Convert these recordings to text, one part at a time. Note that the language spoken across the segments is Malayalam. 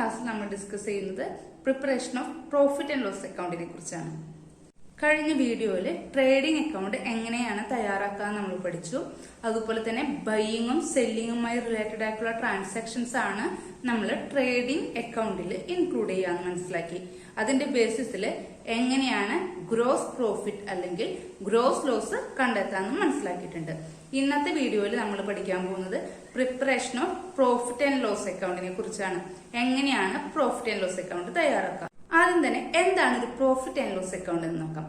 ക്ലാസ്സിൽ നമ്മൾ ഡിസ്കസ് ചെയ്യുന്നത് preparation of profit and loss അക്കൗണ്ടിനെ കുറിച്ചാണ്. കഴിഞ്ഞ വീഡിയോയിൽ ട്രേഡിംഗ് അക്കൗണ്ട് എങ്ങനെയാണ് തയ്യാറാക്കാൻ നമ്മൾ പഠിച്ചു. അതുപോലെ തന്നെ ബൈയിങ്ങും സെല്ലിങ്ങുമായി റിലേറ്റഡ് ആയിട്ടുള്ള ട്രാൻസാക്ഷൻസ് ആണ് നമ്മൾ ട്രേഡിംഗ് അക്കൗണ്ടിൽ ഇൻക്ലൂഡ് ചെയ്യാന്ന് മനസ്സിലാക്കി. അതിന്റെ ബേസിസിൽ എങ്ങനെയാണ് ഗ്രോസ് പ്രോഫിറ്റ് അല്ലെങ്കിൽ ഗ്രോസ് ലോസ് കണ്ടെത്താമെന്ന് മനസ്സിലാക്കിയിട്ടുണ്ട്. ഇന്നത്തെ വീഡിയോയിൽ നമ്മൾ പഠിക്കാൻ പോകുന്നത് preparation of profit and loss അക്കൗണ്ടിനെ കുറിച്ചാണ്. എങ്ങനെയാണ് പ്രോഫിറ്റ് ആൻഡ് ലോസ് അക്കൗണ്ട് തയ്യാറാക്കുക. ആദ്യം തന്നെ എന്താണ് ഒരു പ്രോഫിറ്റ് ആൻഡ് ലോസ് അക്കൗണ്ട് എന്ന് നോക്കാം.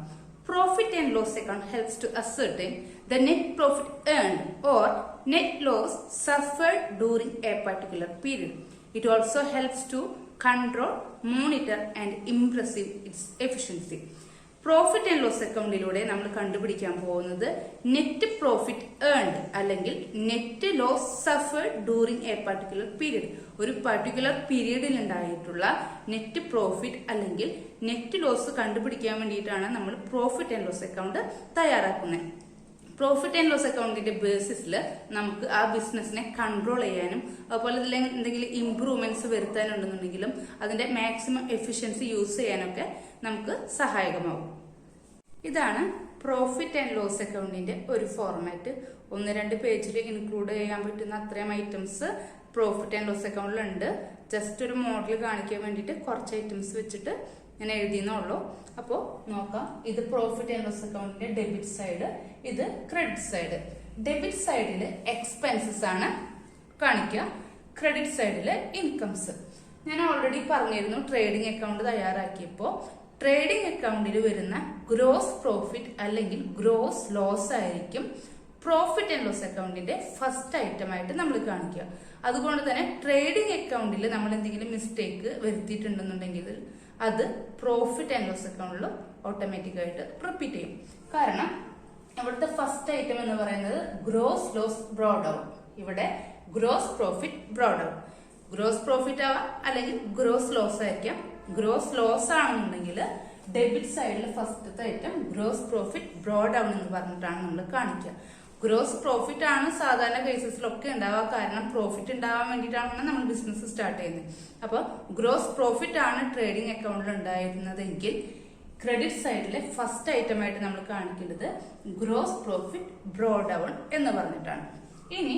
Profit and loss account helps to ascertain the net profit earned or net loss suffered during a particular period. It also helps to control, monitor and improve its efficiency. Profit and loss അക്കൗണ്ടിലൂടെ നമ്മൾ കണ്ടുപിടിക്കാൻ പോകുന്നത് നെറ്റ് പ്രോഫിറ്റ് ഏൺഡ് അല്ലെങ്കിൽ net loss suffered during a particular period. ഒരു പർട്ടിക്കുലർ പീരീഡിൽ ഉണ്ടായിട്ടുള്ള നെറ്റ് പ്രോഫിറ്റ് അല്ലെങ്കിൽ നെറ്റ് ലോസ് കണ്ടുപിടിക്കാൻ വേണ്ടിയിട്ടാണ് നമ്മൾ പ്രോഫിറ്റ് ആൻഡ് ലോസ് അക്കൗണ്ട് തയ്യാറാക്കുന്നത്. പ്രോഫിറ്റ് ആൻഡ് ലോസ് അക്കൗണ്ടിന്റെ ബേസിസിൽ നമുക്ക് ആ ബിസിനസിനെ കൺട്രോൾ ചെയ്യാനും അതുപോലെ എന്തെങ്കിലും ഇംപ്രൂവ്മെന്റ്സ് വരുത്താനുണ്ടെന്നുണ്ടെങ്കിലും അതിന്റെ മാക്സിമം എഫിഷ്യൻസി യൂസ് ചെയ്യാനൊക്കെ നമുക്ക് സഹായകമാവും. ഇതാണ് പ്രോഫിറ്റ് ആൻഡ് ലോസ് അക്കൗണ്ടിന്റെ ഒരു ഫോർമാറ്റ്. 1-2 പേജിൽ ഇൻക്ലൂഡ് ചെയ്യാൻ പറ്റുന്ന അത്രയും ഐറ്റംസ് പ്രോഫിറ്റ് ആൻഡ് ലോസ് അക്കൗണ്ടിലുണ്ട്. ജസ്റ്റ് ഒരു മോഡൽ കാണിക്കാൻ വേണ്ടിയിട്ട് കുറച്ച് ഐറ്റംസ് വെച്ചിട്ട് ഞാൻ എഴുതിയെന്നുള്ളൂ. അപ്പോൾ നോക്കാം. ഇത് പ്രോഫിറ്റ് ആൻഡ് ലോസ് അക്കൗണ്ടിന്റെ ഡെബിറ്റ് സൈഡ്, ഇത് ക്രെഡിറ്റ് സൈഡ്. ഡെബിറ്റ് സൈഡിൽ എക്സ്പെൻസസ് ആണ് കാണിക്കുക, ക്രെഡിറ്റ് സൈഡിൽ ഇൻകംസ്. ഞാൻ ഓൾറെഡി പറഞ്ഞിരുന്നു ട്രേഡിംഗ് അക്കൗണ്ട് തയ്യാറാക്കിയപ്പോൾ ട്രേഡിംഗ് അക്കൗണ്ടിൽ വരുന്ന ഗ്രോസ് പ്രോഫിറ്റ് അല്ലെങ്കിൽ ഗ്രോസ് ലോസ് ആയിരിക്കും പ്രോഫിറ്റ് ആൻഡ് ലോസ് അക്കൗണ്ടിന്റെ ഫസ്റ്റ് ഐറ്റം ആയിട്ട് നമ്മൾ കാണിക്കുക. അതുകൊണ്ട് തന്നെ ട്രേഡിംഗ് അക്കൗണ്ടിൽ നമ്മൾ എന്തെങ്കിലും മിസ്റ്റേക്ക് വരുത്തിയിട്ടുണ്ടെന്നുണ്ടെങ്കിൽ അത് പ്രോഫിറ്റ് ആൻഡ് ലോസ് അക്കൗണ്ടിൽ ഓട്ടോമാറ്റിക് ആയിട്ട് റിപ്പീറ്റ് ചെയ്യും. കാരണം ഇവിടുത്തെ ഫസ്റ്റ് ഐറ്റം എന്ന് പറയുന്നത് ഗ്രോസ് ലോസ് ബ്രോഡ് ഔട്ട്. ഇവിടെ gross profit brought out. Gross profit ആവാം അല്ലെങ്കിൽ ഗ്രോസ് ലോസ് ആയിരിക്കാം. ഗ്രോസ് ലോസ് ആണെന്നുണ്ടെങ്കിൽ ഡെബിറ്റ് സൈഡിൽ ഫസ്റ്റത്തെ item gross profit brought down എന്ന് പറഞ്ഞിട്ടാണ് നമ്മൾ കാണിക്കുക. ഗ്രോസ് പ്രോഫിറ്റ് ആണ് സാധാരണ കേസസിലൊക്കെ ഉണ്ടാവുക. കാരണം പ്രോഫിറ്റ് ഉണ്ടാവാൻ വേണ്ടിയിട്ടാണ് നമ്മൾ ബിസിനസ് സ്റ്റാർട്ട് ചെയ്യുന്നത്. അപ്പോൾ ഗ്രോസ് പ്രോഫിറ്റ് ആണ് ട്രേഡിംഗ് അക്കൗണ്ടിൽ ഉണ്ടായിരുന്നതെങ്കിൽ ക്രെഡിറ്റ് സൈഡിലെ ഫസ്റ്റ് ഐറ്റം ആയിട്ട് നമ്മൾ കാണിക്കുന്നത് ഗ്രോസ് പ്രോഫിറ്റ് ബ്രോഡ് ഡൗൺ എന്ന് പറഞ്ഞിട്ടാണ്. ഇനി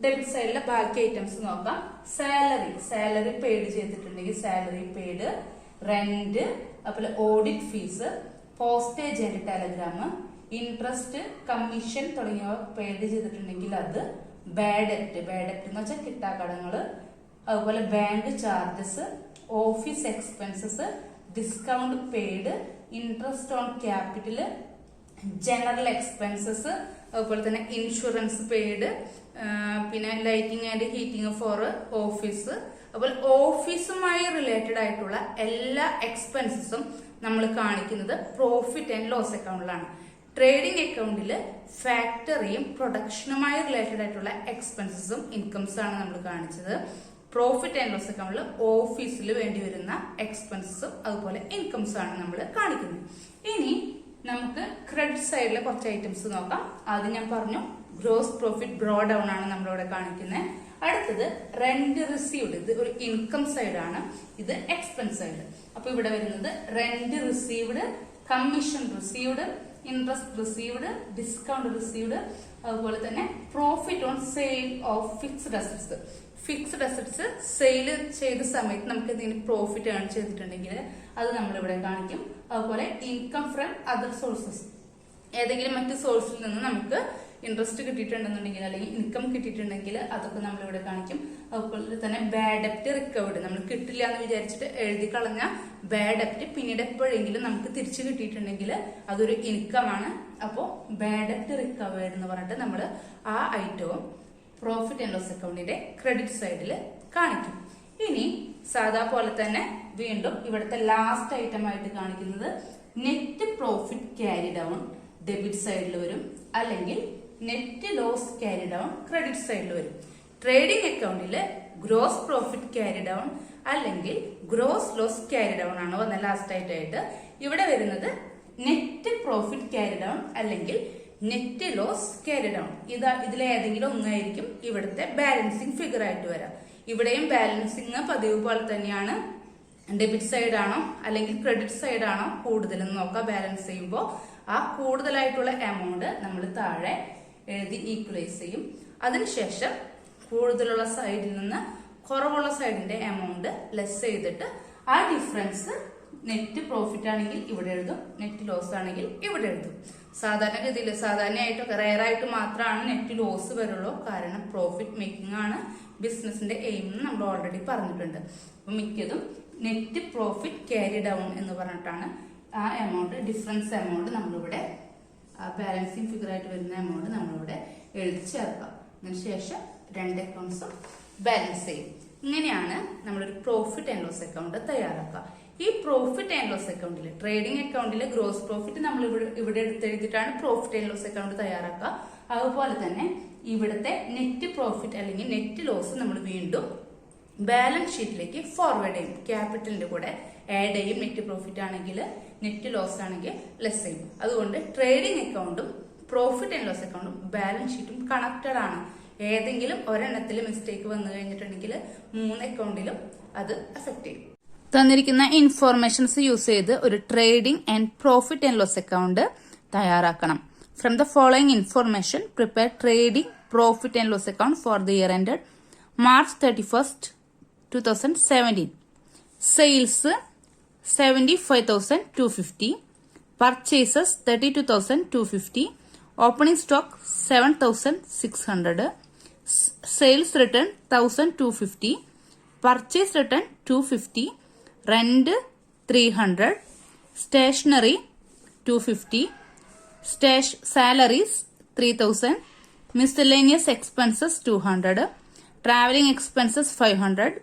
ഡെബിറ്റ് സൈഡിലെ ബാക്കി ഐറ്റംസ് നോക്കാം. സാലറി പെയ്ഡ് ചെയ്തിട്ടുണ്ടെങ്കിൽ സാലറി പെയ്ഡ്, റെന്റ്, അതുപോലെ audit fees, postage and Telegram, interest, commission തുടങ്ങിയവ പെയ്ഡ് ചെയ്തിട്ടുണ്ടെങ്കിൽ അത് ബാഡ് ഡെപ്റ്റ് എന്ന് വെച്ചാൽ കിട്ടാക്കടങ്ങള്, അതുപോലെ bank charges, office expenses, discount paid, interest on capital, general expenses, അതുപോലെ തന്നെ ഇൻഷുറൻസ് പെയ്ഡ്, പിന്നെ lighting and heating four office. അതുപോലെ ഓഫീസുമായി റിലേറ്റഡ് ആയിട്ടുള്ള എല്ലാ എക്സ്പെൻസസും നമ്മൾ കാണിക്കുന്നത് പ്രോഫിറ്റ് ആൻഡ് ലോസ് അക്കൗണ്ടിലാണ്. ട്രേഡിംഗ് അക്കൗണ്ടിൽ ഫാക്ടറിയും പ്രൊഡക്ഷനുമായി റിലേറ്റഡ് ആയിട്ടുള്ള എക്സ്പെൻസസും ഇൻകംസും ആണ് നമ്മൾ കാണിച്ചത്. പ്രോഫിറ്റ് ആൻഡ് ലോസ് അക്കൗണ്ടിൽ ഓഫീസിൽ വേണ്ടി വരുന്ന എക്സ്പെൻസസും അതുപോലെ ഇൻകംസും ആണ് നമ്മൾ കാണിക്കുന്നത്. ഇനി നമുക്ക് ക്രെഡിറ്റ് സൈഡിലെ കുറച്ച് ഐറ്റംസ് നോക്കാം. ആദ്യം ഞാൻ പറഞ്ഞു ഗ്രോസ് പ്രോഫിറ്റ് ബ്രോഡ് ഡൗൺ ആണ് നമ്മളിവിടെ കാണിക്കുന്നത്. അടുത്തത് റെന്റ് റിസീവ്ഡ്. ഇത് ഒരു ഇൻകം സൈഡ് ആണ്, ഇത് എക്സ്പെൻസ് സൈഡ്. അപ്പൊ ഇവിടെ വരുന്നത് rent received, commission received, interest received, discount received, അതുപോലെ തന്നെ profit on sale of fixed assets. Fixed assets sale ചെയ്ത സമയത്ത് നമുക്ക് എന്തെങ്കിലും പ്രോഫിറ്റ് ഏൺ ചെയ്തിട്ടുണ്ടെങ്കിൽ അത് നമ്മളിവിടെ കാണിക്കും. അതുപോലെ ഇൻകം ഫ്രം അതർ സോഴ്സസ്, ഏതെങ്കിലും മറ്റു സോഴ്സിൽ നിന്ന് നമുക്ക് ഇൻട്രസ്റ്റ് കിട്ടിയിട്ടുണ്ടെന്നുണ്ടെങ്കിൽ അല്ലെങ്കിൽ ഇൻകം കിട്ടിയിട്ടുണ്ടെങ്കിൽ അതൊക്കെ നമ്മളിവിടെ കാണിക്കും. അതുപോലെ തന്നെ ബാഡ് ഡെപ്റ്റ് റിക്കവേർഡ്, നമ്മൾ കിട്ടില്ല എന്ന് വിചാരിച്ചിട്ട് എഴുതി കളഞ്ഞ ബാഡ് ഡെപ്റ്റ് പിന്നീട് എപ്പോഴെങ്കിലും നമുക്ക് തിരിച്ചു കിട്ടിയിട്ടുണ്ടെങ്കിൽ അതൊരു ഇൻകം ആണ്. അപ്പോൾ ബാഡ് ഡെപ്റ്റ് റിക്കവേർഡ് എന്ന് പറഞ്ഞിട്ട് നമ്മൾ ആ ഐറ്റവും പ്രോഫിറ്റ് ആൻഡ് ലോസ് അക്കൗണ്ടിന്റെ ക്രെഡിറ്റ് സൈഡിൽ കാണിക്കും. ഇനി സാധാ പോലെ തന്നെ വീണ്ടും ഇവിടുത്തെ ലാസ്റ്റ് ഐറ്റം ആയിട്ട് കാണിക്കുന്നത് net profit carry down debit സൈഡിൽ വരും, അല്ലെങ്കിൽ net loss carry down credit സൈഡിൽ വരും. ട്രേഡിംഗ് അക്കൗണ്ടിൽ ഗ്രോസ് പ്രോഫിറ്റ് ക്യാരി ഡൗൺ അല്ലെങ്കിൽ ഗ്രോസ് ലോസ് ക്യാരി ഡൗൺ ആണ് വന്ന ലാസ്റ്റ് ആയിട്ട്. ഇവിടെ വരുന്നത് നെറ്റ് പ്രോഫിറ്റ് ക്യാരി ഡൗൺ അല്ലെങ്കിൽ നെറ്റ് ലോസ് ക്യാരി ഡൗൺ. ഇതിലേതെങ്കിലും ഒന്നായിരിക്കും ഇവിടുത്തെ ബാലൻസിങ് ഫിഗർ ആയിട്ട് വരാം. ഇവിടെയും ബാലൻസിങ് പതിവ് പോലെ തന്നെയാണ്. ഡെബിറ്റ് സൈഡ് ആണോ അല്ലെങ്കിൽ ക്രെഡിറ്റ് സൈഡ് ആണോ കൂടുതലെന്ന് നോക്കാം. ബാലൻസ് ചെയ്യുമ്പോൾ ആ കൂടുതലായിട്ടുള്ള എമൗണ്ട് നമ്മൾ താഴെ എഴുതി ഈക്വലൈസ് ചെയ്യും. അതിനുശേഷം കൂടുതലുള്ള സൈഡിൽ നിന്ന് കുറവുള്ള സൈഡിന്റെ എമൗണ്ട് ലെസ് ചെയ്തിട്ട് ആ ഡിഫറൻസ് നെറ്റ് പ്രോഫിറ്റ് ആണെങ്കിൽ ഇവിടെ എഴുതും, നെറ്റ് ലോസ് ആണെങ്കിൽ ഇവിടെ എഴുതും. സാധാരണയായിട്ട് റെയറായിട്ട് മാത്രമാണ് നെറ്റ് ലോസ് വരുള്ളൂ. കാരണം പ്രോഫിറ്റ് മേക്കിംഗ് ആണ് ബിസിനസിന്റെ എയിം എന്ന് നമ്മൾ ഓൾറെഡി പറഞ്ഞിട്ടുണ്ട്. അപ്പൊ മിക്കതും നെറ്റ് പ്രോഫിറ്റ് ക്യാരി ഡൗൺ എന്ന് പറഞ്ഞിട്ടാണ് ആ എമൗണ്ട്, ഡിഫറൻസ് എമൗണ്ട് നമ്മളിവിടെ ബാലൻസിങ് ഫിഗർ ആയിട്ട് വരുന്ന എമൗണ്ട് നമ്മളിവിടെ എഴുതി ചേർക്കാം. അതിനുശേഷം രണ്ട് അക്കൗണ്ട്സും ബാലൻസ് ചെയ്യും. ഇങ്ങനെയാണ് നമ്മളൊരു പ്രോഫിറ്റ് ആൻഡ് ലോസ് അക്കൗണ്ട് തയ്യാറാക്കുക. ഈ പ്രോഫിറ്റ് ആൻഡ് ലോസ് അക്കൗണ്ടിൽ, ട്രേഡിംഗ് അക്കൗണ്ടിലെ ഗ്രോസ് പ്രോഫിറ്റ് നമ്മൾ ഇവിടെ എടുത്തെഴുതിയിട്ടാണ് പ്രോഫിറ്റ് ആൻഡ് ലോസ് അക്കൗണ്ട് തയ്യാറാക്കുക. അതുപോലെ തന്നെ ഇവിടുത്തെ നെറ്റ് പ്രോഫിറ്റ് അല്ലെങ്കിൽ നെറ്റ് ലോസ് നമ്മൾ വീണ്ടും ബാലൻസ് ഷീറ്റിലേക്ക് ഫോർവേഡ് ചെയ്യും. ക്യാപിറ്റലിന്റെ കൂടെ ആഡ് ചെയ്യും. നെറ്റ് പ്രോഫിറ്റ് ആണെങ്കിൽ, നെറ്റ് ലോസ് ആണെങ്കിൽ ലെസ് ചെയ്യും. അതുകൊണ്ട് ട്രേഡിംഗ് അക്കൗണ്ടും പ്രോഫിറ്റ് ആൻഡ് ലോസ് അക്കൗണ്ടും ബാലൻസ് ഷീറ്റും കണക്റ്റഡ് ആണ്. ഏതെങ്കിലും ഒരെണ്ണത്തിൽ മിസ്റ്റേക്ക് വന്നു കഴിഞ്ഞിട്ടുണ്ടെങ്കിൽ 3 അക്കൗണ്ടിലും അത് അഫക്ട് ചെയ്യും. തന്നിരിക്കുന്ന ഇൻഫോർമേഷൻസ് യൂസ് ചെയ്ത് ഒരു trading and profit and loss account തയ്യാറാക്കണം. From the following information prepare trading profit and loss account for the year ended March 31st, 2017. Sales 75,250, purchases 32,250, opening stock 7,600, sales return 1,250, purchase return 250, rent 300, stationery 250, salaries 3,000, miscellaneous expenses 200, traveling expenses 500,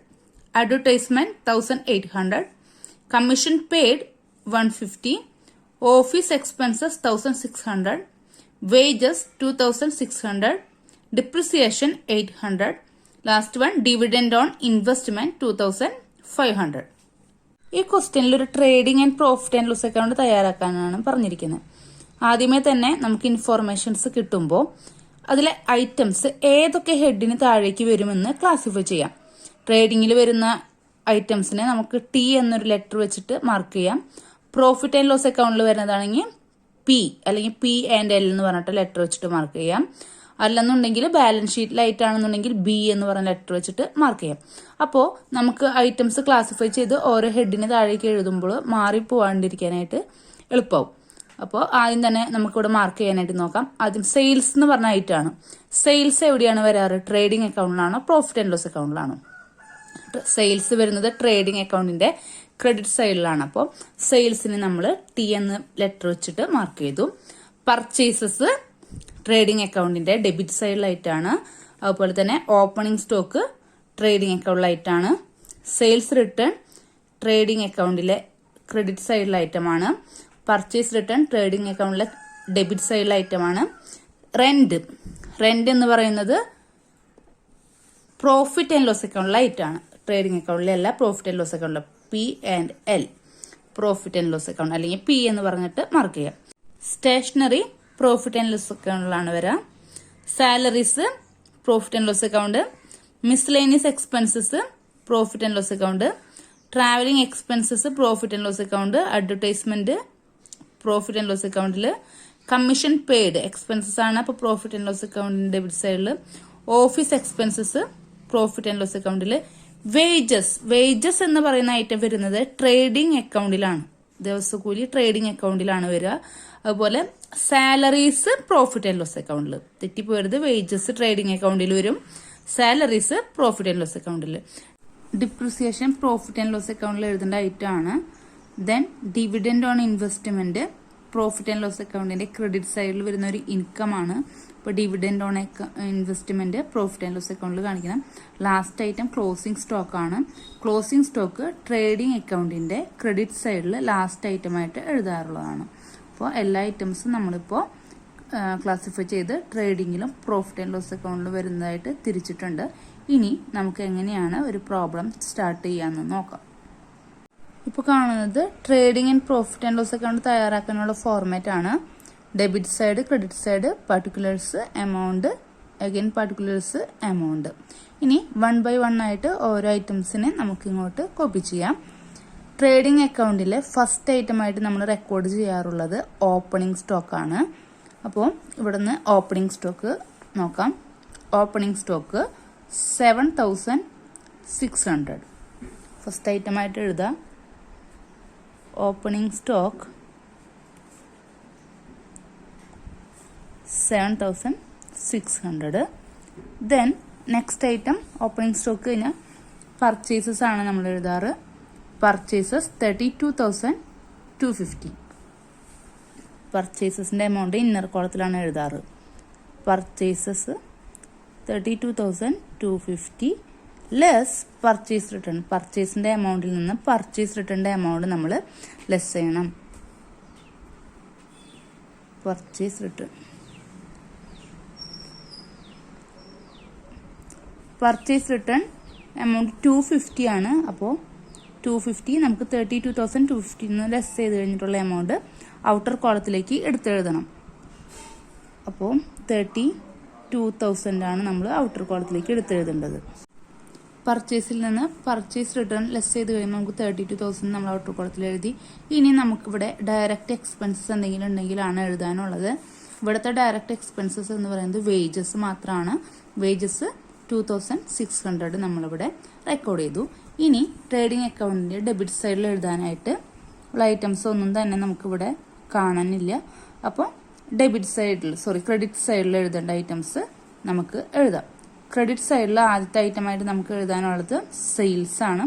advertisement 1,800, commission paid 150, office expenses 1,600, wages 2,600, depreciation 800, last one dividend on investment 2,500. ഈ ക്വസ്റ്റ്യനിൽ ഒരു trading and profit and loss account തയ്യാറാക്കാനാണ് പറഞ്ഞിരിക്കുന്നത്. ആദ്യമേ തന്നെ നമുക്ക് ഇൻഫോർമേഷൻസ് കിട്ടുമ്പോൾ അതിലെ ഐറ്റംസ് ഏതൊക്കെ ഹെഡിന് താഴേക്ക് വരുമെന്ന് ക്ലാസിഫൈ ചെയ്യാം. ട്രേഡിങ്ങിൽ വരുന്ന ഐറ്റംസിനെ നമുക്ക് ടി എന്നൊരു ലെറ്റർ വെച്ചിട്ട് മാർക്ക് ചെയ്യാം. പ്രോഫിറ്റ് ആൻഡ് ലോസ് അക്കൗണ്ടിൽ വരുന്നതാണെങ്കിൽ പി അല്ലെങ്കിൽ പി ആൻഡ് എൽ എന്ന് പറഞ്ഞിട്ട് ലെറ്റർ വെച്ചിട്ട് മാർക്ക് ചെയ്യാം. അല്ലെന്നുണ്ടെങ്കിൽ ബാലൻസ് ഷീറ്റിലായിട്ടാണെന്നുണ്ടെങ്കിൽ ബി എന്ന് പറഞ്ഞ ലെറ്റർ വെച്ചിട്ട് മാർക്ക് ചെയ്യാം. അപ്പോൾ നമുക്ക് ഐറ്റംസ് ക്ലാസിഫൈ ചെയ്ത് ഓരോ ഹെഡിന് താഴേക്ക് എഴുതുമ്പോൾ മാറിപ്പോവാണ്ടിരിക്കാനായിട്ട് എളുപ്പമാവും. അപ്പോൾ ആദ്യം തന്നെ നമുക്കിവിടെ മാർക്ക് ചെയ്യാനായിട്ട് നോക്കാം. ആദ്യം സെയിൽസ് എന്ന് പറഞ്ഞ ഐറ്റമാണ്. സെയിൽസ് എവിടെയാണ് വരാറ്? ട്രേഡിംഗ് അക്കൗണ്ടിലാണോ പ്രോഫിറ്റ് ആൻഡ് ലോസ് അക്കൗണ്ടിലാണോ? സെയിൽസ് വരുന്നത് ട്രേഡിംഗ് അക്കൗണ്ടിന്റെ ക്രെഡിറ്റ് സൈഡിലാണ്. അപ്പോൾ സെയിൽസിന് നമ്മൾ ടി എന്ന് ലെറ്റർ വെച്ചിട്ട് മാർക്ക് ചെയ്തു. പർച്ചേസസ് ട്രേഡിംഗ് അക്കൗണ്ടിന്റെ ഡെബിറ്റ് സൈഡിലായിട്ടാണ്. അതുപോലെ തന്നെ ഓപ്പണിംഗ് സ്റ്റോക്ക് ട്രേഡിംഗ് അക്കൗണ്ടിലായിട്ടാണ്. സെയിൽസ് റിട്ടേൺ ട്രേഡിംഗ് അക്കൗണ്ടിലെ ക്രെഡിറ്റ് സൈഡിലെ ഐറ്റമാണ്. പർച്ചേസ് റിട്ടേൺ ട്രേഡിംഗ് അക്കൗണ്ടിലെ ഡെബിറ്റ് സൈഡിലെ ഐറ്റമാണ്. റെന്റ് എന്ന് പറയുന്നത് പ്രോഫിറ്റ് ആൻഡ് ലോസ് അക്കൗണ്ടിലെ ഐറ്റമാണ്. ട്രേഡിംഗ് അക്കൗണ്ടിലെ അല്ല, പ്രോഫിറ്റ് ആൻഡ് ലോസ് അക്കൗണ്ടിലെ P and L, profit and loss account അല്ലെങ്കിൽ പി എന്ന് പറഞ്ഞിട്ട് മാർക്ക് ചെയ്യാം. സ്റ്റേഷനറി പ്രോഫിറ്റ് ആൻഡ് ലോസ് അക്കൗണ്ടിലാണ് വരാം. Salaries profit and loss account. Miscellaneous expenses profit and loss account. Travelling expenses profit and loss account. Advertisement profit and loss അക്കൗണ്ടിൽ. കമ്മീഷൻ പെയ്ഡ് എക്സ്പെൻസസ് ആണ്, അപ്പോൾ പ്രോഫിറ്റ് ആൻഡ് ലോസ് അക്കൗണ്ടിന്റെ ഡെബിറ്റ് സൈഡിൽ. Office expenses profit and loss അക്കൗണ്ടിൽ. വേജസ് എന്ന് പറയുന്ന ഐറ്റം വരുന്നത് ട്രേഡിംഗ് അക്കൗണ്ടിലാണ്. ദിവസക്കൂലി ട്രേഡിംഗ് അക്കൗണ്ടിലാണ് വരിക. അതുപോലെ സാലറീസ് പ്രോഫിറ്റ് ആൻഡ് ലോസ് അക്കൗണ്ടിൽ. തെറ്റിപ്പോയത്, വേജസ് ട്രേഡിംഗ് അക്കൗണ്ടിൽ വരും, സാലറീസ് പ്രോഫിറ്റ് ആൻഡ് ലോസ് അക്കൗണ്ടിൽ. ഡിപ്രിസിയേഷൻ പ്രോഫിറ്റ് ആൻഡ് ലോസ് അക്കൗണ്ടിൽ എഴുതേണ്ട ഐറ്റം ആണ്. Then dividend on investment profit and loss അക്കൗണ്ടിന്റെ ക്രെഡിറ്റ് സൈഡിൽ വരുന്ന ഒരു ഇൻകം ആണ്. ഇപ്പോൾ dividend on investment profit and loss അക്കൗണ്ടിൽ കാണിക്കണം. ലാസ്റ്റ് ഐറ്റം ക്ലോസിംഗ് സ്റ്റോക്ക് ആണ്. ക്ലോസിംഗ് സ്റ്റോക്ക് ട്രേഡിംഗ് അക്കൗണ്ടിന്റെ ക്രെഡിറ്റ് സൈഡിൽ ലാസ്റ്റ് ഐറ്റമായിട്ട് എഴുതാറുള്ളതാണ്. അപ്പോൾ എല്ലാ ഐറ്റംസും നമ്മളിപ്പോൾ ക്ലാസിഫൈ ചെയ്ത് ട്രേഡിങ്ങിലും പ്രോഫിറ്റ് ആൻഡ് ലോസ് അക്കൗണ്ടിലും വരുന്നതായിട്ട് തിരിച്ചിട്ടുണ്ട്. ഇനി നമുക്ക് എങ്ങനെയാണ് ഒരു പ്രോബ്ലം സ്റ്റാർട്ട് ചെയ്യാമെന്ന് നോക്കാം. ഇപ്പോൾ കാണുന്നത് trading and profit and loss account തയ്യാറാക്കാനുള്ള ഫോർമാറ്റ് ആണ്. Debit side, credit side, particulars, amount, again particulars amount. ഇനി 1 by 1 ആയിട്ട് ഓരോ ഐറ്റംസിനെ നമുക്ക് ഇങ്ങോട്ട് കോപ്പി ചെയ്യാം. ട്രേഡിംഗ് അക്കൗണ്ടിലെ ഫസ്റ്റ് ഐറ്റമായിട്ട് നമ്മൾ റെക്കോർഡ് ചെയ്യാറുള്ളത് ഓപ്പണിംഗ് സ്റ്റോക്കാണ്. അപ്പോൾ ഇവിടുന്ന് ഓപ്പണിംഗ് സ്റ്റോക്ക് നോക്കാം. Opening stock 7600. ഫസ്റ്റ് ഐറ്റമായിട്ട് എഴുതാം opening stock 7600. Then next item opening stock കഴിഞ്ഞാൽ പർച്ചേസസ് ആണ് നമ്മൾ എഴുതാറ്. പർച്ചേസസ് 32,250. പർച്ചേസസിന്റെ എമൗണ്ട് ഇന്നർ കോളത്തിലാണ് എഴുതാറ്. Purchases 32,250 less purchase return. പർച്ചേസിന്റെ എമൗണ്ടിൽ നിന്ന് പർച്ചേസ് റിട്ടേണിന്റെ എമൗണ്ട് നമ്മൾ ലെസ് ചെയ്യണം. പർച്ചേസ് റിട്ടേൺ എമൗണ്ട് 250 ആണ്. അപ്പോൾ 250 നമുക്ക് 32,250 നിന്ന് ലെസ് ചെയ്ത് കഴിഞ്ഞിട്ടുള്ള എമൗണ്ട് ഔട്ടർ കോളത്തിലേക്ക് എടുത്തെഴുതണം. അപ്പോൾ 32,000 ആണ് നമ്മൾ ഔട്ടർ കോളത്തിലേക്ക് എടുത്തെഴുതേണ്ടത്. പർച്ചേസിൽ നിന്ന് പർച്ചേസ് റിട്ടേൺ ലെസ് ചെയ്ത് കഴിയുമ്പോൾ നമുക്ക് 32,000 നമ്മൾ ഔട്ടർ കോളത്തിൽ എഴുതി. ഇനി നമുക്കിവിടെ ഡയറക്റ്റ് എക്സ്പെൻസസ് എന്തെങ്കിലും ഉണ്ടെങ്കിലാണ് എഴുതാനുള്ളത്. ഇവിടുത്തെ ഡയറക്റ്റ് എക്സ്പെൻസസ് എന്ന് പറയുന്നത് വേജസ് മാത്രമാണ്. വേജസ് 2,600 നമ്മളിവിടെ റെക്കോർഡ് ചെയ്തു. ഇനി ട്രേഡിംഗ് അക്കൗണ്ടിന്റെ ഡെബിറ്റ് സൈഡിൽ എഴുതാനായിട്ട് ഉള്ള ഐറ്റംസ് ഒന്നും തന്നെ നമുക്കിവിടെ കാണാനില്ല. അപ്പോൾ ക്രെഡിറ്റ് സൈഡിൽ എഴുതേണ്ട ഐറ്റംസ് നമുക്ക് എഴുതാം. ക്രെഡിറ്റ് സൈഡിൽ ആദ്യത്തെ ഐറ്റമായിട്ട് നമുക്ക് എഴുതാനുള്ളത് സെയിൽസ് ആണ്.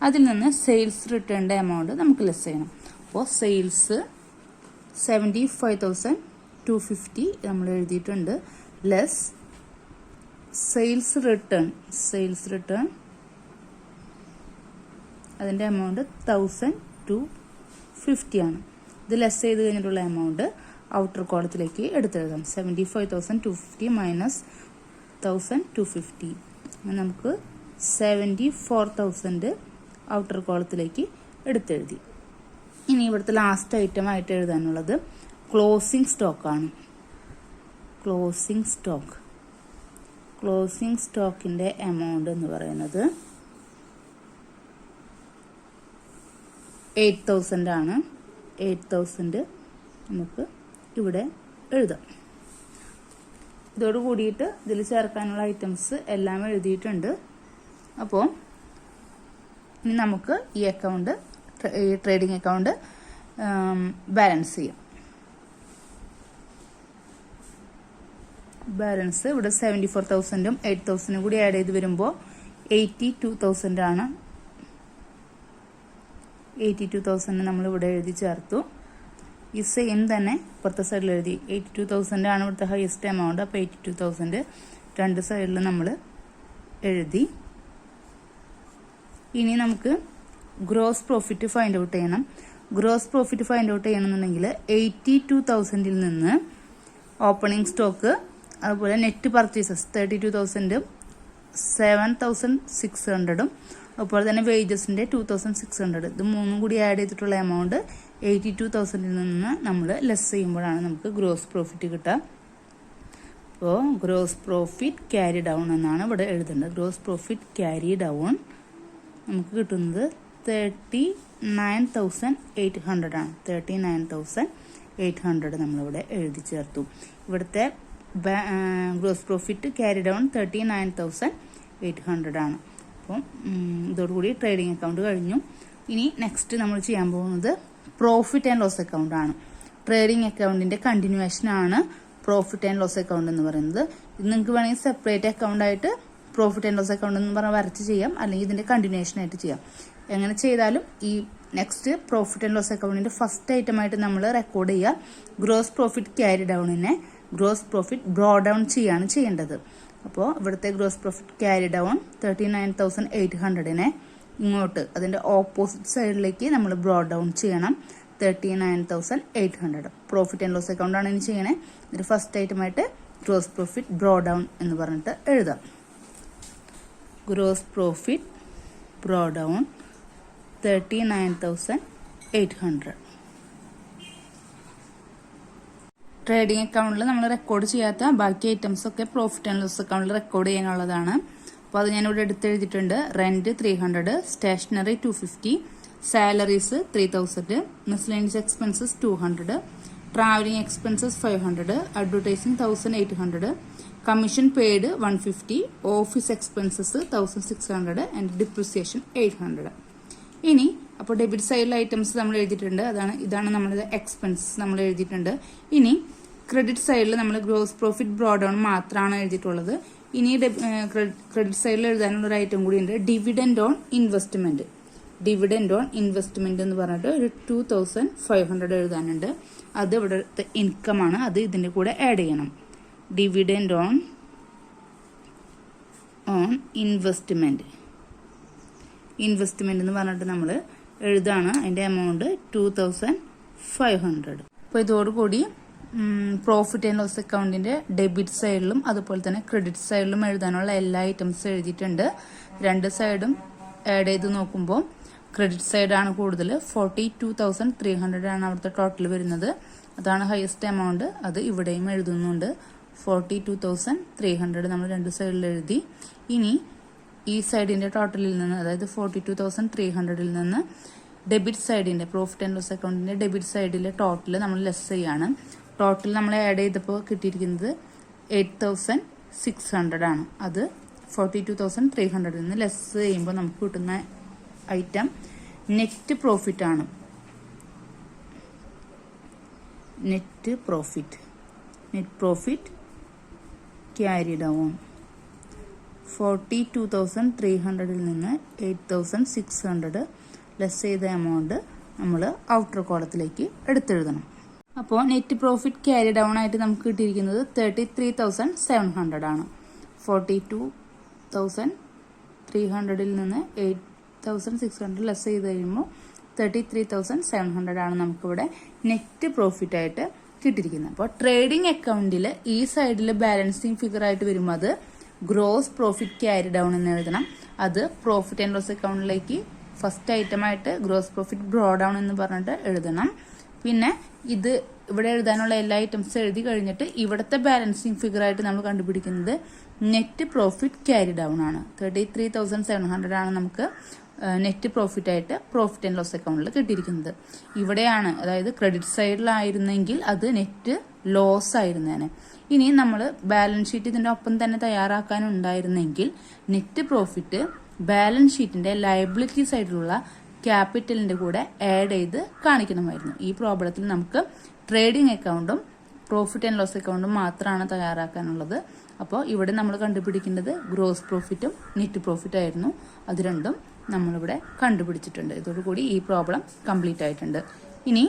അതിൽ നിന്ന് സെയിൽസ് റിട്ടേണിന്റെ എമൗണ്ട് നമുക്ക് ലെസ് ചെയ്യണം. അപ്പോൾ സെയിൽസ് 75,250 നമ്മൾ എഴുതിയിട്ടുണ്ട്. ലെസ് സെയിൽസ് റിട്ടേൺ അതിന്റെ എമൗണ്ട് 1,250 ആണ്. ഇത് ലെസ് ചെയ്ത് കഴിഞ്ഞിട്ടുള്ള എമൗണ്ട് ഔട്ടർ കോളത്തിലേക്ക് എടുത്തെഴുതാം. 75,250 മൈനസ് 1,250 നമുക്ക് 74,000 ഔട്ടർ കോളത്തിലേക്ക് എടുത്തെഴുതി. ഇനി ഇവിടുത്തെ ലാസ്റ്റ് ഐറ്റം ആയിട്ട് എഴുതാനുള്ളത് ക്ലോസിംഗ് സ്റ്റോക്കാണ്. ക്ലോസിംഗ് സ്റ്റോക്കിന്റെ എമൗണ്ട് എന്ന് പറയുന്നത് 8,000 ആണ്. 8,000 നമുക്ക് ഇവിടെ എഴുതാം. ഇതോട് കൂടിയിട്ട് ഇതിൽ ചേർക്കാനുള്ള ഐറ്റംസ് എല്ലാം എഴുതിയിട്ടുണ്ട്. അപ്പോൾ ഇനി നമുക്ക് ഈ ട്രേഡിംഗ് അക്കൗണ്ട് ബാലൻസ് ചെയ്യാം. ബാലൻസ് ഇവിടെ 74,000ഉം 8,000ഉം കൂടി ആഡ് ചെയ്ത് വരുമ്പോൾ 82,000 ആണ്. 82,000 നമ്മൾ ഇവിടെ എഴുതി ചേർത്തു. ഈ സെയിം തന്നെ ഇപ്പുറത്തെ സൈഡിൽ എഴുതി. 82,000 ആണ് ഇവിടുത്തെ ഹയസ്റ്റ് എമൗണ്ട്. അപ്പോൾ 82,000 രണ്ട് സൈഡിൽ നമ്മൾ എഴുതി. ഇനി നമുക്ക് ഗ്രോസ് പ്രോഫിറ്റ് ഫൈൻഡ് ഔട്ട് ചെയ്യണം. ഗ്രോസ് പ്രോഫിറ്റ് ഫൈൻഡ് ഔട്ട് ചെയ്യണമെന്നുണ്ടെങ്കിൽ 82,000 നിന്ന് ഓപ്പണിംഗ് സ്റ്റോക്ക് അതുപോലെ നെറ്റ് പർച്ചേസസ് 32,000 7,600 അതുപോലെ തന്നെ വേജസിന്റെ 2,600 ഇത് മൂന്നും കൂടി ആഡ് ചെയ്തിട്ടുള്ള എമൗണ്ട് 82,000 നിന്ന് നമ്മൾ ലെസ് ചെയ്യുമ്പോഴാണ് നമുക്ക് ഗ്രോസ് പ്രോഫിറ്റ് കിട്ടുക. അപ്പോൾ ഗ്രോസ് പ്രോഫിറ്റ് ക്യാരി ഡൗൺ എന്നാണ് ഇവിടെ എഴുതേണ്ടത്. ഗ്രോസ് പ്രോഫിറ്റ് ക്യാരി ഡൗൺ നമുക്ക് കിട്ടുന്നത് 39,800 ആണ്. 39,800 നമ്മളിവിടെ എഴുതി ചേർത്തു. ഇവിടുത്തെ ഗ്രോസ് പ്രോഫിറ്റ് ക്യാരി ഡൗൺ 39,800 ആണ്. അപ്പം ഇതോടുകൂടി ട്രേഡിംഗ് അക്കൗണ്ട് കഴിഞ്ഞു. ഇനി നെക്സ്റ്റ് നമ്മൾ ചെയ്യാൻ പോകുന്നത് പ്രോഫിറ്റ് ആൻഡ് ലോസ് അക്കൗണ്ട് ആണ്. ട്രേഡിംഗ് അക്കൗണ്ടിന്റെ കണ്ടിന്യൂവേഷൻ ആണ് പ്രോഫിറ്റ് ആൻഡ് ലോസ് അക്കൗണ്ട് എന്ന് പറയുന്നത്. ഇത് നിങ്ങൾക്ക് വേണമെങ്കിൽ സെപ്പറേറ്റ് അക്കൗണ്ട് ആയിട്ട് പ്രോഫിറ്റ് ആൻഡ് ലോസ് അക്കൗണ്ട് എന്ന് പറഞ്ഞാൽ വരച്ച് ചെയ്യാം, അല്ലെങ്കിൽ ഇതിന്റെ കണ്ടിന്യൂവേഷൻ ആയിട്ട് ചെയ്യാം. എങ്ങനെ ചെയ്താലും ഈ നെക്സ്റ്റ് പ്രോഫിറ്റ് ആൻഡ് ലോസ് അക്കൗണ്ടിന്റെ ഫസ്റ്റ് ഐറ്റം ആയിട്ട് നമ്മൾ റെക്കോർഡ് ചെയ്യുക ഗ്രോസ് പ്രോഫിറ്റ് ക്യാരി ഡൗണിനെ ഗ്രോസ് പ്രോഫിറ്റ് ബ്രോ ഡൗൺ ചെയ്യാണ് ചെയ്യേണ്ടത്. അപ്പോൾ ഇവിടുത്തെ ഗ്രോസ് പ്രോഫിറ്റ് ക്യാരി ഡൗൺ 39,800നെ ഇങ്ങോട്ട് അതിന്റെ ഓപ്പോസിറ്റ് സൈഡിലേക്ക് നമ്മൾ ബ്രോ ഡൗൺ ചെയ്യണം. 39,800 പ്രോഫിറ്റ് ആൻഡ് ലോസ് അക്കൗണ്ട് ആണ് ഇനി ചെയ്യണേ. ഇതിന്റെ ഫസ്റ്റ് ഐറ്റം ആയിട്ട് ഗ്രോസ് പ്രോഫിറ്റ് ബ്രോ ഡൗൺ എന്ന് പറഞ്ഞിട്ട് എഴുതാം. Gross profit brought down 39,800. Trading അക്കൗണ്ടിൽ നമ്മൾ റെക്കോർഡ് ചെയ്യാത്ത ബാക്കി ഐറ്റംസ് ഒക്കെ പ്രോഫിറ്റ് ആൻഡ് ലോസ് അക്കൗണ്ടിൽ റെക്കോർഡ് ചെയ്യാനുള്ളതാണ്. അപ്പോൾ അത് ഞാനിവിടെ എടുത്തെഴുതിയിട്ടുണ്ട്. Rent 300, stationery 250, salaries 3000, miscellaneous expenses 200, travelling expenses 500, advertising 1800, commission paid 150, office expenses 1600 and depreciation 800. ഇനി അപ്പോൾ ഡെബിറ്റ് സൈഡിലെ ഐറ്റംസ് നമ്മൾ എഴുതിയിട്ടുണ്ട്. ഇതാണ് നമ്മുടെ എക്സ്പെൻസസ് നമ്മൾ എഴുതിയിട്ടുണ്ട്. ഇനി ക്രെഡിറ്റ് സൈഡിൽ നമ്മൾ ഗ്രോസ് പ്രോഫിറ്റ് ബ്രോഡ് ഡൗൺ മാത്രമാണ് എഴുതിയിട്ടുള്ളത്. ഇനി ക്രെഡിറ്റ് സൈഡിൽ എഴുതാനുള്ള ഒരു ഐറ്റം കൂടി ഉണ്ട്, dividend on investment. Dividend on investment എന്ന് പറഞ്ഞിട്ട് ഒരു 2500 എഴുതാനുണ്ട്. അത് ഇവിടുത്തെ ഇൻകം ആണ്, അത് ഇതിന്റെ കൂടെ ആഡ് ചെയ്യണം. ഡിവിഡൻഡ് ഓൺ ഇൻവെസ്റ്റ്മെന്റ് എന്ന് പറഞ്ഞിട്ട് നമ്മൾ എഴുതാണ്. അതിന്റെ എമൗണ്ട് 2500. അപ്പോൾ ഇതോടുകൂടി പ്രോഫിറ്റ് ആൻഡ് ലോസ് അക്കൗണ്ടിന്റെ ഡെബിറ്റ് സൈഡിലും അതുപോലെ തന്നെ ക്രെഡിറ്റ് സൈഡിലും എഴുതാനുള്ള എല്ലാ ഐറ്റംസും എഴുതിയിട്ടുണ്ട്. രണ്ട് സൈഡും ആഡ് ചെയ്ത് നോക്കുമ്പോൾ ക്രെഡിറ്റ് സൈഡാണ് കൂടുതൽ. 42,300 ആണ് അവിടുത്തെ ടോട്ടൽ വരുന്നത്. അതാണ് ഹയസ്റ്റ് എമൗണ്ട്. അത് ഇവിടെയും എഴുതുന്നുണ്ട്. 42,300 നമ്മൾ രണ്ട് സൈഡിൽ എഴുതി. ഇനി ഈ സൈഡിന്റെ ടോട്ടലിൽ നിന്ന്, അതായത് 42,300 നിന്ന് ഡെബിറ്റ് സൈഡിന്റെ പ്രോഫിറ്റ് ആൻഡ് ലോസ് അക്കൗണ്ടിന്റെ ഡെബിറ്റ് സൈഡിലെ ടോട്ടൽ നമ്മൾ ലെസ് ചെയ്യാണ്. ടോട്ടൽ നമ്മൾ ആഡ് ചെയ്തപ്പോൾ കിട്ടിയിരിക്കുന്നത് 8,600 ആണ്. അത് 42,300 നിന്ന് ലെസ് ചെയ്യുമ്പോൾ നമുക്ക് കിട്ടുന്ന ഐറ്റം നെറ്റ് പ്രോഫിറ്റ് ആണ്. നെറ്റ് പ്രോഫിറ്റ് ക്യാരി ഡൗൺ 42,300 നിന്ന് 8,600 ലെസ് ചെയ്ത എമൗണ്ട് നമ്മൾ ഔട്ടർ കോളത്തിലേക്ക് എടുത്തെഴുതണം. അപ്പോൾ നെറ്റ് പ്രോഫിറ്റ് ക്യാരി ഡൗൺ ആയിട്ട് നമുക്ക് കിട്ടിയിരിക്കുന്നത് 33,700 ആണ്. 42,300 നിന്ന് 8,600 ലെസ് ചെയ്ത് കഴിയുമ്പോൾ 33,700 ആണ് നമുക്കിവിടെ നെറ്റ് പ്രോഫിറ്റ് ആയിട്ട് കിട്ടിയിരിക്കുന്നത്. അപ്പോൾ ട്രേഡിംഗ് അക്കൗണ്ടിൽ ഈ സൈഡിൽ ബാലൻസിങ് ഫിഗർ ആയിട്ട് വരുമ്പോൾ അത് ഗ്രോസ് പ്രോഫിറ്റ് ക്യാരി ഡൗൺ എന്ന് എഴുതണം. അത് പ്രോഫിറ്റ് ആൻഡ് ലോസ് അക്കൗണ്ടിലേക്ക് ഫസ്റ്റ് ഐറ്റം ആയിട്ട് ഗ്രോസ് പ്രോഫിറ്റ് ബ്രോ ഡൗൺ എന്ന് പറഞ്ഞിട്ട് എഴുതണം. പിന്നെ ഇത് ഇവിടെ എഴുതാനുള്ള എല്ലാ ഐറ്റംസും എഴുതി കഴിഞ്ഞിട്ട് ഇവിടുത്തെ ബാലൻസിങ് ഫിഗർ ആയിട്ട് നമ്മൾ കണ്ടുപിടിക്കുന്നത് നെറ്റ് പ്രോഫിറ്റ് ക്യാരി ഡൗൺ ആണ്. 33,700 ആണ് നമുക്ക് നെറ്റ് പ്രോഫിറ്റ് ആയിട്ട് പ്രോഫിറ്റ് ആൻഡ് ലോസ് അക്കൗണ്ടിൽ കിട്ടിയിരിക്കുന്നത്. ഇവിടെയാണ്, അതായത് ക്രെഡിറ്റ് സൈഡിലായിരുന്നെങ്കിൽ അത് നെറ്റ് ലോസ് ആയിരുന്നേനെ. ഇനി നമ്മൾ ബാലൻസ് ഷീറ്റ് ഇതിന്റെ ഒപ്പം തന്നെ തയ്യാറാക്കാനുണ്ടായിരുന്നെങ്കിൽ നെറ്റ് പ്രോഫിറ്റ് ബാലൻസ് ഷീറ്റിന്റെ ലയബിലിറ്റി സൈഡിലുള്ള ക്യാപിറ്റലിന്റെ കൂടെ ആഡ് ചെയ്ത് കാണിക്കണമായിരുന്നു. ഈ പ്രോബ്ലത്തിൽ നമുക്ക് ട്രേഡിംഗ് അക്കൗണ്ടും പ്രോഫിറ്റ് ആൻഡ് ലോസ് അക്കൗണ്ടും മാത്രമാണ് തയ്യാറാക്കാനുള്ളത്. അപ്പോൾ ഇവിടെ നമ്മൾ കണ്ടുപിടിക്കേണ്ടത് ഗ്രോസ് പ്രോഫിറ്റും നെറ്റ് പ്രോഫിറ്റ് ആയിരുന്നു. അത് രണ്ടും നമ്മളിവിടെ കണ്ടുപിടിച്ചിട്ടുണ്ട്. ഇതോടുകൂടി ഈ പ്രോബ്ലം കംപ്ലീറ്റ് ആയിട്ടുണ്ട്. ഇനി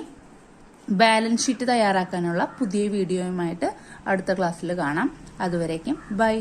ബാലൻസ് ഷീറ്റ് തയ്യാറാക്കാനുള്ള പുതിയ വീഡിയോയുമായിട്ട് അടുത്ത ക്ലാസ്സിൽ കാണാം. അതുവരേക്കും ബൈ.